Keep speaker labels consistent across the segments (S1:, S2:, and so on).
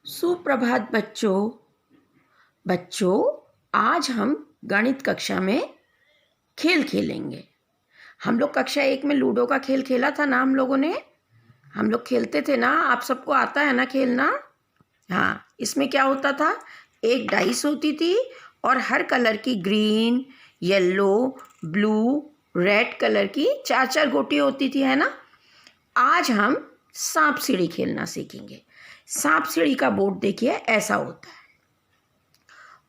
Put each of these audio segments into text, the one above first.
S1: सुप्रभात बच्चों। आज हम गणित कक्षा में खेल खेलेंगे। हम लोग कक्षा 1 में लूडो का खेल खेला था ना हम लोगों ने। हम लोग खेलते थे ना, आप सबको आता है ना खेलना। हाँ, इसमें क्या होता था, एक डाइस होती थी और हर कलर की green, yellow, blue, red colour की 4-4 गोटी होती थी, है ना। आज हम सांप सीढ़ी खेलना सीखेंगे। सांप सीढ़ी का बोर्ड देखिए ऐसा होता है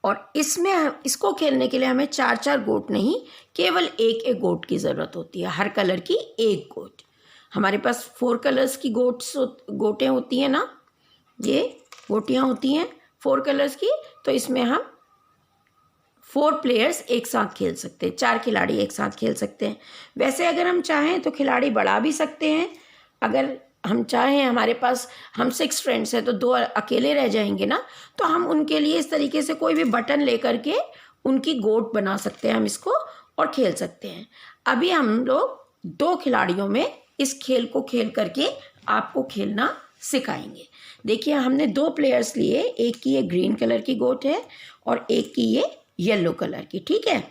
S1: और इसमें इसको खेलने के लिए हमें 4-4 गोट नहीं, केवल एक गोट की ज़रूरत होती है। हर कलर की एक गोट। हमारे पास 4 कलर्स की गोटें होती हैं ना, ये गोटियाँ होती हैं 4 कलर्स की। तो इसमें हम 4 प्लेयर्स एक साथ खेल सकते हैं, 4 खिलाड़ी एक साथ खेल सकते हैं। वैसे अगर हम चाहें तो खिलाड़ी बढ़ा भी सकते हैं। अगर हम चाहें, हमारे पास हम 6 फ्रेंड्स हैं तो 2 अकेले रह जाएंगे ना, तो हम उनके लिए इस तरीके से कोई भी बटन लेकर के उनकी गोट बना सकते हैं हम इसको और खेल सकते हैं। अभी हम लोग 2 खिलाड़ियों में इस खेल को खेल करके आपको खेलना सिखाएंगे। देखिए, हमने 2 प्लेयर्स लिए, एक की ये ग्रीन कलर की गोट है और एक की ये येलो कलर की, ठीक है।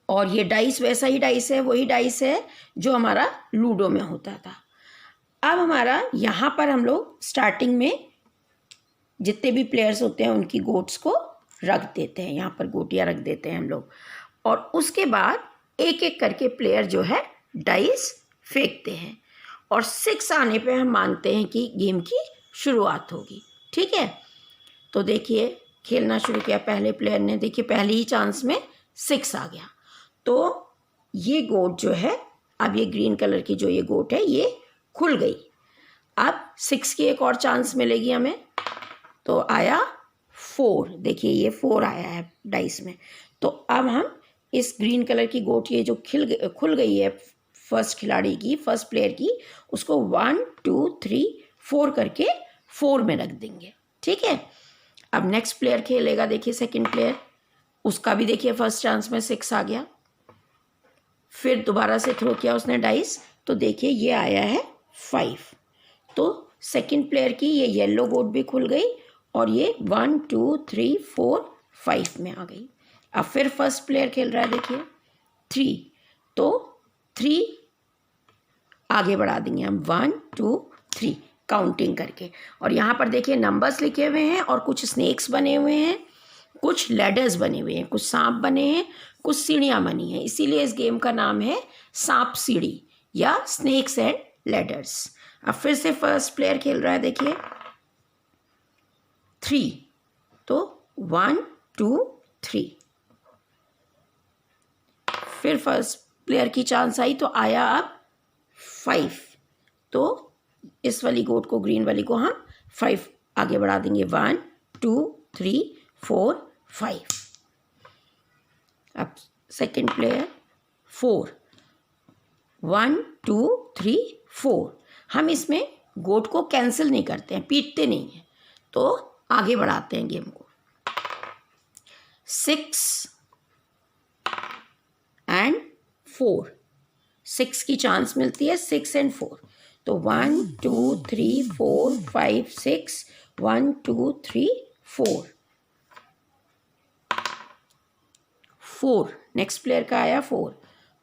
S1: और ये डाइस वैसा ही डाइस है, वही डाइस है जो हमारा लूडो में होता था। अब हमारा यहाँ पर हम लोग स्टार्टिंग में जितने भी प्लेयर्स होते हैं उनकी गोट्स को रख देते हैं, यहाँ पर गोटियाँ रख देते हैं हम लोग। और उसके बाद एक एक करके प्लेयर जो है डाइस फेंकते हैं और 6 आने पे हम मानते हैं कि गेम की शुरुआत होगी, ठीक है। तो देखिए, खेलना शुरू किया पहले प्लेयर ने। देखिए, पहले ही चांस में 6 आ गया। तो ये गोट जो है, अब ये ग्रीन कलर की जो ये गोट है ये खुल गई। अब 6 की एक और चांस मिलेगी हमें। तो आया 4। देखिए, ये 4 आया है डाइस में। तो अब हम इस ग्रीन कलर की गोट ये जो खुल गई है फर्स्ट खिलाड़ी की, फर्स्ट प्लेयर की, उसको 1 2 3 4 करके 4 में रख देंगे, ठीक है। अब नेक्स्ट प्लेयर खेलेगा। देखिए, सेकंड प्लेयर, उसका भी देखिए फर्स्ट चांस में 6 आ गया। फिर दोबारा से थ्रो किया उसने डाइस, तो देखिए ये आया है 5। तो सेकंड प्लेयर की ये येलो गोट भी खुल गई और ये 1 2 3 4 5 में आ गई। अब फिर फर्स्ट प्लेयर खेल रहा है, देखिए 3। तो 3 आगे बढ़ा देंगे हम, 1 2 3 काउंटिंग करके। और यहाँ पर देखिए नंबर्स लिखे हुए हैं और कुछ स्नेक्स बने हुए हैं, कुछ लैडर्स बने हुए हैं, कुछ सांप बने हैं, कुछ सीढ़ियाँ बनी हैं। इसीलिए इस गेम का नाम है सांप सीढ़ी या स्नेक्स एंड लैडर्स। अब फिर से फर्स्ट प्लेयर खेल रहा है, देखिए 3। तो 1 2 3। फिर फर्स्ट प्लेयर की चांस आई तो आया अब 5। तो इस वाली गोट को, ग्रीन वाली को हम 5 आगे बढ़ा देंगे, 1 2 3 4 5। अब सेकेंड प्लेयर 4, 1 2 3 4। हम इसमें गोट को कैंसिल नहीं करते हैं, पीटते नहीं हैं, तो आगे बढ़ाते हैं गेम को। 6 एंड 4, 6 की चांस मिलती है, 6 एंड 4। तो 1 2 3 4 5 6, 1 2 3 4 4। नेक्स्ट प्लेयर का आया 4,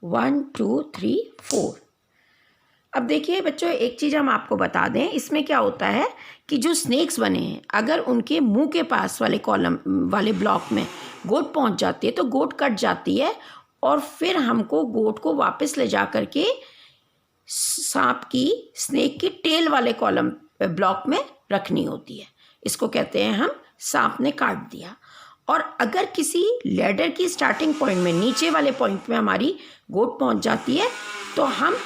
S1: 1 2 3 4। अब देखिए बच्चों, एक चीज़ हम आपको बता दें, इसमें क्या होता है कि जो स्नेक्स बने हैं, अगर उनके मुंह के पास वाले कॉलम वाले ब्लॉक में गोट पहुंच जाती है तो गोट कट जाती है और फिर हमको गोट को वापस ले जा करके सांप की, स्नेक की टेल वाले कॉलम ब्लॉक में रखनी होती है। इसको कहते हैं हम सांप ने काट दिया। और अगर किसी लैडर की स्टार्टिंग पॉइंट में, नीचे वाले पॉइंट में हमारी गोट पहुंच जाती है तो हम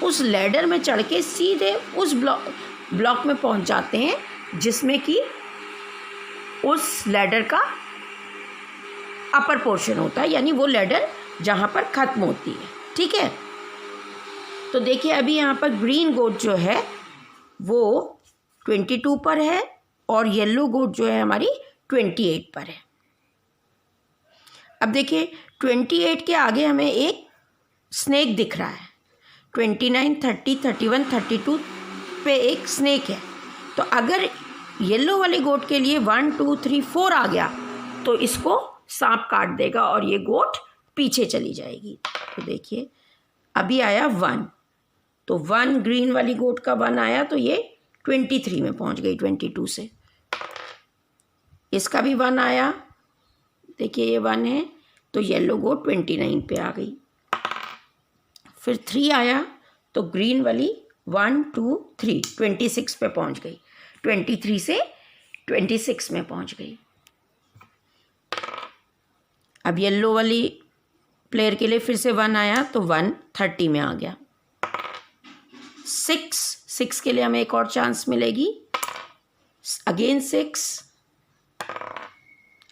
S1: उस लैडर में चढ़ के सीधे उस ब्लॉक में पहुंच जाते हैं जिसमें कि उस लैडर का अपर पोर्शन होता है, यानी वो लैडर जहां पर ख़त्म होती है, ठीक है। तो देखिए, अभी यहाँ पर ग्रीन गोट जो है वो 22 पर है और येलो गोट जो है हमारी 28 पर है। अब देखिए 28 के आगे हमें एक स्नेक दिख रहा है, 29 30 31 32 पे एक स्नेक है। तो अगर येलो वाली गोट के लिए 1 2 3 4 आ गया तो इसको सांप काट देगा और ये गोट पीछे चली जाएगी। तो देखिए अभी आया 1, तो 1 ग्रीन वाली गोट का 1 आया तो ये 23 में पहुंच गई 22 से। इसका भी 1 आया, देखिए ये 1 है तो येलो गोट 29 पे आ गई। फिर 3 आया तो ग्रीन वाली 1 2 3 26 पे पहुंच गई, 23 से 26 में पहुंच गई। अब येलो वाली प्लेयर के लिए फिर से 1 आया तो 1 30 में आ गया। 6 के लिए हमें एक और चांस मिलेगी, अगेन 6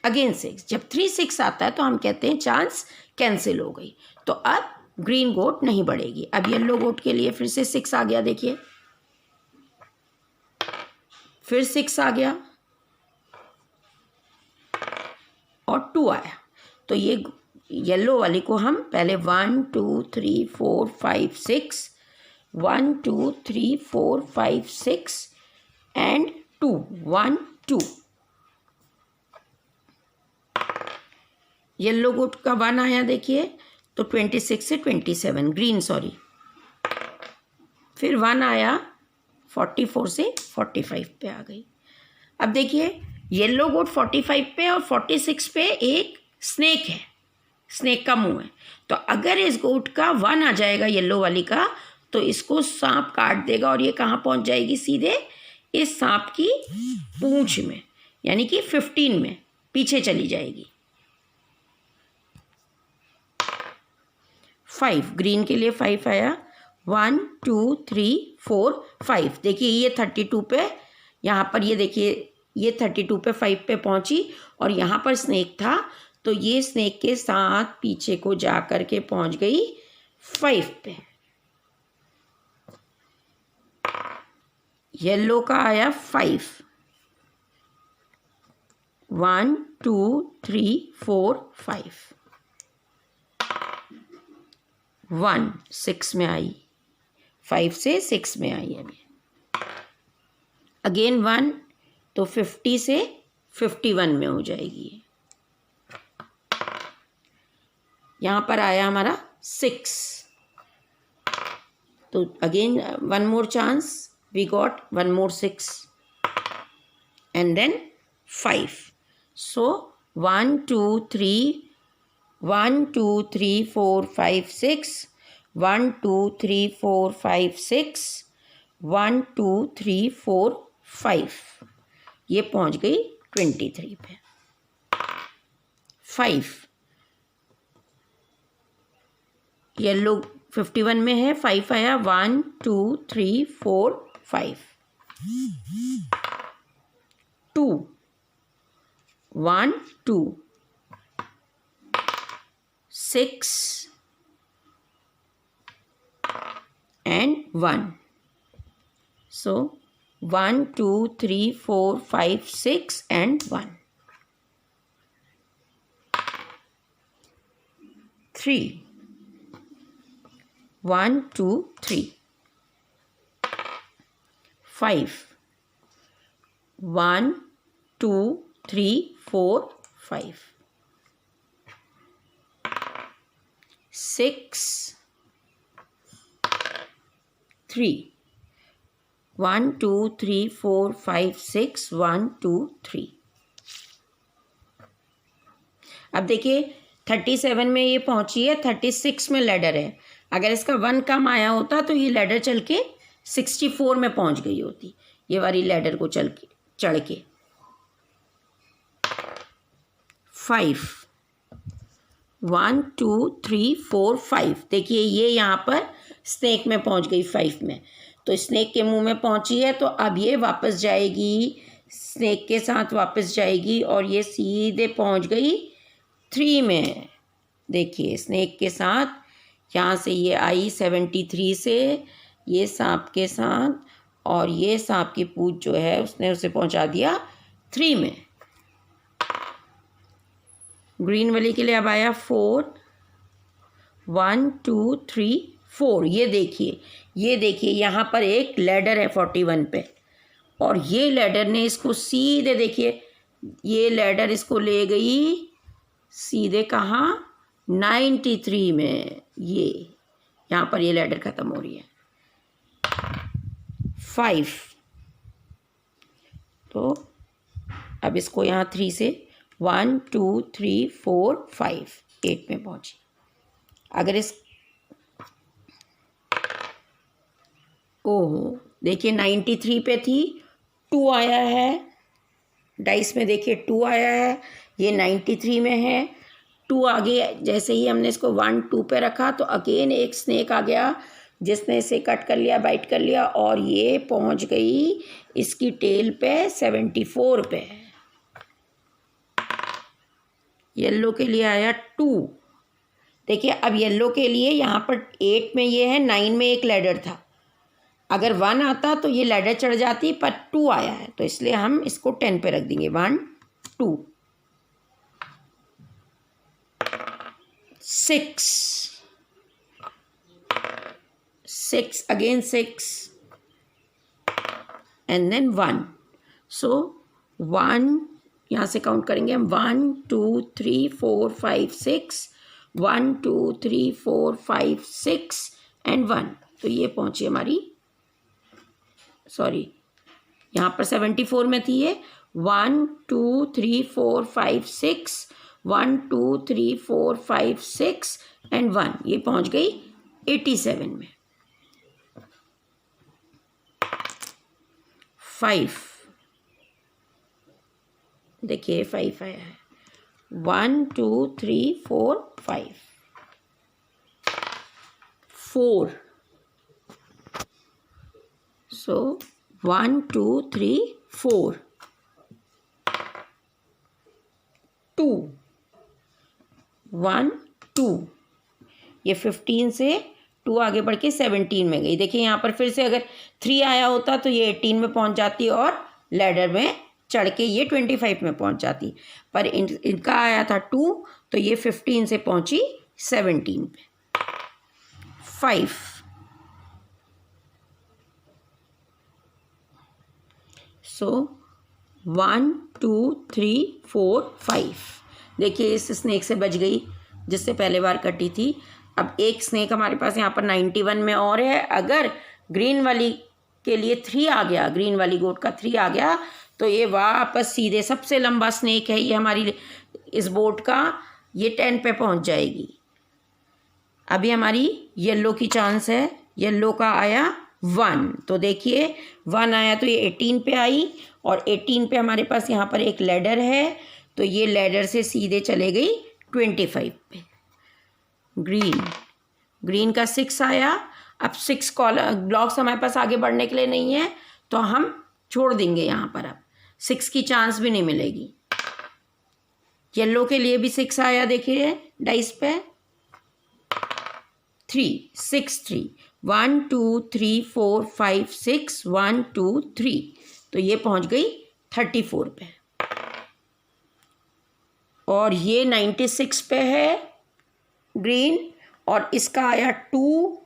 S1: अगेन 6। जब 3 6 आता है तो हम कहते हैं चांस कैंसिल हो गई, तो अब ग्रीन गोट नहीं बढ़ेगी। अब येलो गोट के लिए फिर से 6 आ गया, देखिए फिर 6 आ गया और 2 आया, तो ये येलो वाली को हम पहले 1 2 3 4 5 6 1 2 3 4 5 6 एंड 2 1 2। येलो गोट का 1 आया, देखिए तो 26 से 27 ग्रीन सॉरी। फिर 1 आया 44 से 45 पे आ गई। अब देखिए येलो गोट 45 पे और 46 पे एक स्नेक है, स्नेक का मुंह है, तो अगर इस गोट का 1 आ जाएगा येलो वाली का तो इसको सांप काट देगा और ये कहाँ पहुँच जाएगी, सीधे इस सांप की पूंछ में, यानी कि 15 में पीछे चली जाएगी। 5 ग्रीन के लिए 5 आया, 1 2 3 4 5। देखिए ये 32 पे, यहाँ पर ये देखिए ये 32 पे 5 पे पहुँची और यहाँ पर स्नेक था तो ये स्नेक के साथ पीछे को जा कर के पहुँच गई 5 पे। येलो का आया 5, 1 2 3 4 5, 1 6 में आई, 5 से 6 में आई। अभी अगेन 1 तो 50 से 51 में हो जाएगी। यहाँ पर आया हमारा 6, तो again 1 more chance, we got 1 more 6 and then 5. So 1 2 3 1 2 3 4 5 6, 1 2 3 4 5 6, 1 2 3 4 5, ये पहुंच गई 23 पे। 5 येलो 51 में है, 5 आया, 1 2 3 4 5, 2 1 2 6 and 1। So 1 2 3 4 5 6 and 1। 3 1 2 3, 5 1 2 3 4 5, 6 3 1 2 3 4 5 6 1 2 3। अब देखिए 37 में ये पहुंची है, 36 में लैडर है। अगर इसका 1 कम आया होता तो ये लैडर चल के 64 में पहुंच गई होती, ये वाली लैडर को चढ़ के। 5 1 2 3 4 5, देखिए ये यहाँ पर स्नेक में पहुंच गई 5 में, तो स्नेक के मुंह में पहुंची है तो अब ये वापस जाएगी, स्नेक के साथ वापस जाएगी और ये सीधे पहुंच गई 3 में। देखिए स्नेक के साथ यहाँ से ये आई 73 से, ये सांप के साथ, और ये सांप की पूंछ जो है उसने उसे पहुंचा दिया 3 में। ग्रीन वाली के लिए अब आया 4 1 2 3 4। ये देखिए यहाँ पर एक लैडर है 41 पे और ये लैडर ने इसको सीधे, देखिए ये लैडर इसको ले गई सीधे कहाँ, 93 में। ये यहाँ पर ये लैडर ख़त्म हो रही है। 5, तो अब इसको यहाँ 3 से 1 2 3 4 5 8 में पहुँची। अगर इस ओहो देखिए 93 पे थी, 2 आया है डाइस में, देखिए 2 आया है, ये 93 में है, 2 आगे जैसे ही हमने इसको 1 2 पे रखा तो अगेन एक स्नेक आ गया जिसने इसे कट कर लिया, बाइट कर लिया, और ये पहुंच गई इसकी टेल पे 74 पे। येलो के लिए आया 2। देखिए अब येलो के लिए यहाँ पर 8 में ये है, 9 में एक लैडर था, अगर 1 आता तो ये लैडर चढ़ जाती, पर 2 आया है तो इसलिए हम इसको 10 पे रख देंगे। 1 2 6 again 6 and then 1, so 1 यहाँ से काउंट करेंगे हम 1 2 3 4 5 6, 1 2 3 4 5 6 एंड 1, तो ये पहुंची हमारी, सॉरी यहाँ पर 74 में थी ये, 1 2 3 4 5 6, 1 2 3 4 5 6 एंड 1, ये पहुंच गई 87 में। 5, देखिए 5 आया है, 1 2 3 4 5, 4, so 1 2 3 4, 2 1 2, ये 15 से 2 आगे बढ़ के 17 में गई। देखिए यहाँ पर फिर से अगर 3 आया होता तो ये 18 में पहुँच जाती और लैडर में चढ़ के ये 25 में पहुँच जाती, पर इनका आया था 2 तो ये 15 से पहुँची 17 पे। 5, सो 1 2 3 4 5, देखिए इस स्नेक से बच गई जिससे पहले बार कटी थी। अब एक स्नेक हमारे पास यहाँ पर 91 में और है, अगर ग्रीन वाली के लिए 3 आ गया, ग्रीन वाली गोट का 3 आ गया तो ये वापस सीधे, सबसे लंबा स्नेक है ये हमारी इस बोट का, ये 10 पे पहुँच जाएगी। अभी हमारी येलो की चांस है, येलो का आया 1, तो देखिए 1 आया तो ये 18 पे आई, और 18 पे हमारे पास यहाँ पर एक लैडर है तो ये लैडर से सीधे चले गई 25 पे। ग्रीन का 6 आया, अब 6 कॉलम ब्लॉक्स हमारे पास आगे बढ़ने के लिए नहीं है तो हम छोड़ देंगे यहाँ पर, अब 6 की चांस भी नहीं मिलेगी। येलो के लिए भी 6 आया, देखिए डाइस पे 6 3, 1 2 3 4 5 6, 1 2 3, तो ये पहुँच गई 34 पे, और ये 96 पे है ग्रीन, और इसका आया 2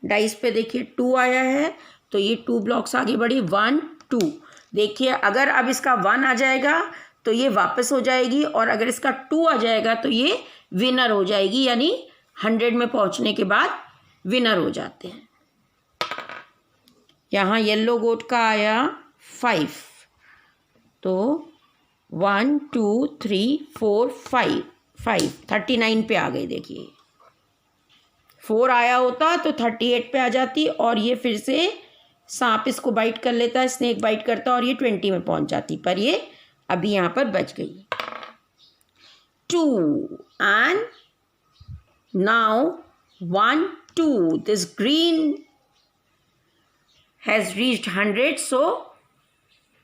S1: डाइस पे, देखिए 2 आया है तो ये 2 ब्लॉक्स आगे बढ़ी 1 2, देखिए अगर अब इसका 1 आ जाएगा तो ये वापस हो जाएगी, और अगर इसका 2 आ जाएगा तो ये विनर हो जाएगी, यानी 100 में पहुंचने के बाद विनर हो जाते हैं। यहाँ येलो गोट का आया 5, तो 1 2 3 4 5 39 पे आ गई। देखिए 4 आया होता तो 38 पे आ जाती, और ये फिर से सांप इसको बाइट कर लेता है, स्नेक बाइट करता और ये 20 में पहुंच जाती, पर ये अभी यहाँ पर बच गई। 2 and now 1 2, this green has reached 100, so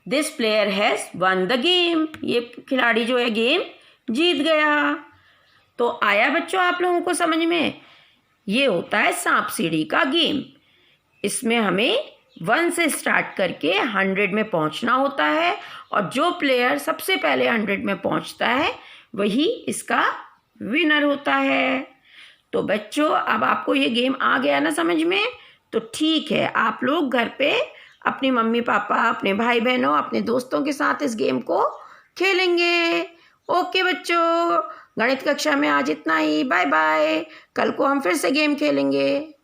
S1: this player has one the game, ये खिलाड़ी जो है गेम जीत गया। तो आया बच्चों आप लोगों को समझ में, ये होता है सांप सीढ़ी का गेम। इसमें हमें 1 से स्टार्ट करके 100 में पहुंचना होता है, और जो प्लेयर सबसे पहले 100 में पहुंचता है वही इसका विनर होता है। तो बच्चों अब आपको ये गेम आ गया ना समझ में, तो ठीक है, आप लोग घर पे अपनी मम्मी पापा, अपने भाई बहनों, अपने दोस्तों के साथ इस गेम को खेलेंगे। ओके बच्चों, गणित कक्षा में आज इतना ही। Bye bye. कल को हम फिर से गेम खेलेंगे।